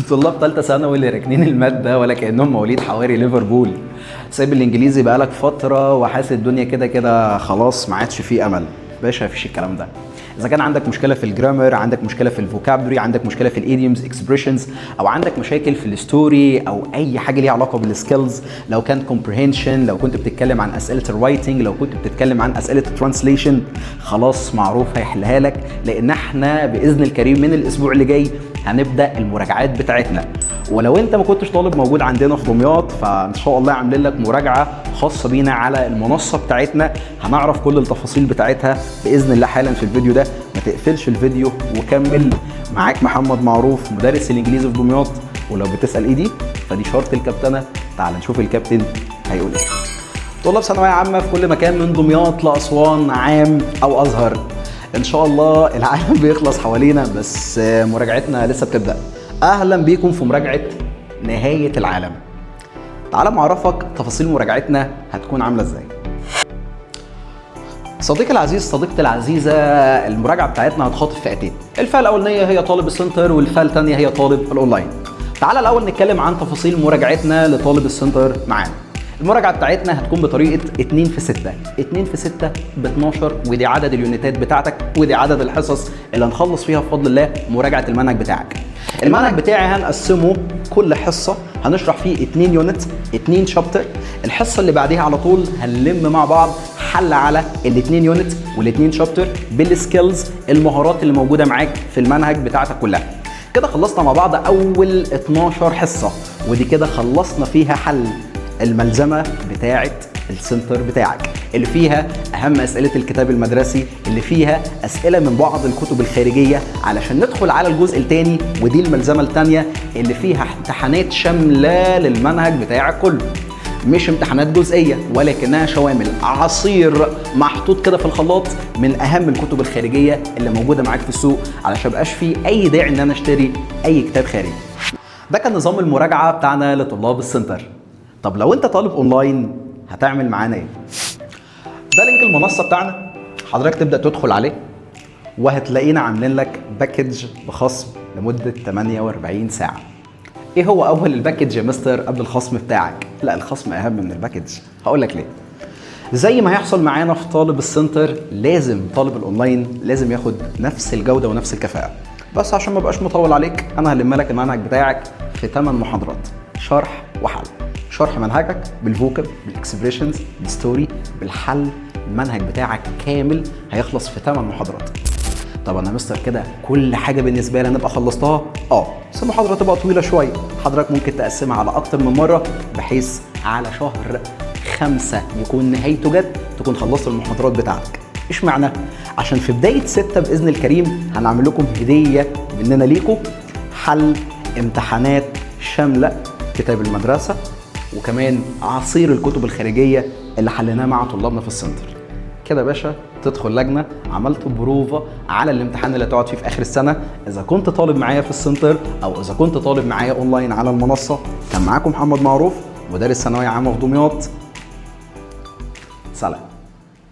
طلاب ثالثه ثانوي اللي راكنين الماده ولا كانهم مواليد حواري ليفربول. سايب الانجليزي بقالك فتره وحاسس الدنيا كده كده خلاص ما عادش فيه امل. باشا مفيش الكلام ده. اذا كان عندك مشكله في الجرامر، عندك مشكله في الفوكابولري، عندك مشكله في الايديومز اكسبريشنز، او عندك مشاكل في الستوري او اي حاجه ليها علاقه بالسكيلز، لو كان كومبريهنشن، لو كنت بتتكلم عن اسئله الرايتنج، لو كنت بتتكلم عن اسئله الترانسليشن، خلاص معروف هيحلها لك، لان احنا باذن الكريم من الاسبوع اللي جاي هنبدا المراجعات بتاعتنا. ولو انت ما كنتش طالب موجود عندنا في دمياط، فان شاء الله عاملين لك مراجعه خاصه بينا على المنصه بتاعتنا، هنعرف كل التفاصيل بتاعتها باذن الله حالا في الفيديو ده. ما تقفلش الفيديو وكمل. معاك محمد معروف مدرس الانجليزي في دمياط، ولو بتسال ايه دي فدي شرط الكابتنه. تعال نشوف الكابتن هيقول ايه. طلاب ثانويه عامه في كل مكان من دمياط لاسوان، عام او ازهر، ان شاء الله العالم بيخلص حوالينا بس مراجعتنا لسه بتبدا. اهلا بيكم في مراجعه نهايه العالم. تعال معرفك تفاصيل مراجعتنا هتكون عامله ازاي. صديقي العزيز، صديقتي العزيزه، المراجعه بتاعتنا هتخاطب فئتين. الفئه الاولانيه هي طالب السنتر، والفئه الثانيه هي طالب الاونلاين. تعال الاول نتكلم عن تفاصيل مراجعتنا لطالب السنتر معانا. المراجعه بتاعتنا هتكون بطريقه 2 في 6. 2 في 6 ب 12، ودي عدد اليونتات بتاعتك، ودي عدد الحصص اللي هنخلص فيها بفضل الله مراجعه المنهج بتاعك. المنهج بتاعي هنقسمه كل حصه هنشرح فيه 2 يونت، 2 شابتر. الحصه اللي بعديها على طول هنلم مع بعض حل على ال2 يونت وال2 شابتر بالسكيلز، المهارات اللي موجوده معاك في المنهج بتاعتك كلها. كده خلصنا مع بعض اول 12 حصه، ودي كده خلصنا فيها حل الملزمه بتاعه السنتر بتاعك، اللي فيها اهم اسئله الكتاب المدرسي، اللي فيها اسئله من بعض الكتب الخارجيه، علشان ندخل على الجزء الثاني ودي الملزمه الثانيه اللي فيها امتحانات شامله للمنهج بتاعك كله. مش امتحانات جزئيه ولكنها شوامل، عصير محطوط كده في الخلاط من اهم الكتب الخارجيه اللي موجوده معاك في السوق، علشان مبقاش فيه اي داعي ان انا اشتري اي كتاب خارجي. ده كان نظام المراجعه بتاعنا لطلاب السنتر. طب لو انت طالب اونلاين هتعمل معانا ايه؟ ده لينك المنصه بتاعنا، حضرتك تبدا تدخل عليه وهتلاقينا عاملين لك باكج بخصم لمده 48 ساعه. ايه هو اول الباكج يا مستر قبل الخصم بتاعك؟ لا، الخصم اهم من الباكج. هقول لك ليه. زي ما هيحصل معانا في طالب السنتر، لازم طالب الاونلاين لازم ياخد نفس الجوده ونفس الكفاءه. بس عشان ما بقاش مطول عليك، انا هلم لك المنهج بتاعك في 8 محاضرات شرح وحل. شرح منهجك بالفوكاب، بالاكسبريشنز، بالستوري، بالحل. المنهج بتاعك كامل هيخلص في 8 محاضرات. طب انا مستر كده كل حاجه بالنسبه لي نبقى خلصتها؟ بس المحاضره تبقى طويله شويه، حضرتك ممكن تقسمها على اكتر من مره، بحيث على شهر 5 يكون نهايته جت تكون خلصت المحاضرات بتاعتك. ايش معنى؟ عشان في بدايه 6 باذن الكريم هنعمل لكم هديه مننا ليكم، حل امتحانات شامله كتاب المدرسه، وكمان عصير الكتب الخارجيه اللي حليناه مع طلابنا في السنتر. كده يا باشا تدخل لجنه، عملت بروفه على الامتحان اللي هتقعد فيه في اخر السنه. اذا كنت طالب معايا في السنتر او اذا كنت طالب معايا اونلاين على المنصه، كان معاكم محمد معروف مدرس ثانويه عامه في دمياط. سلام.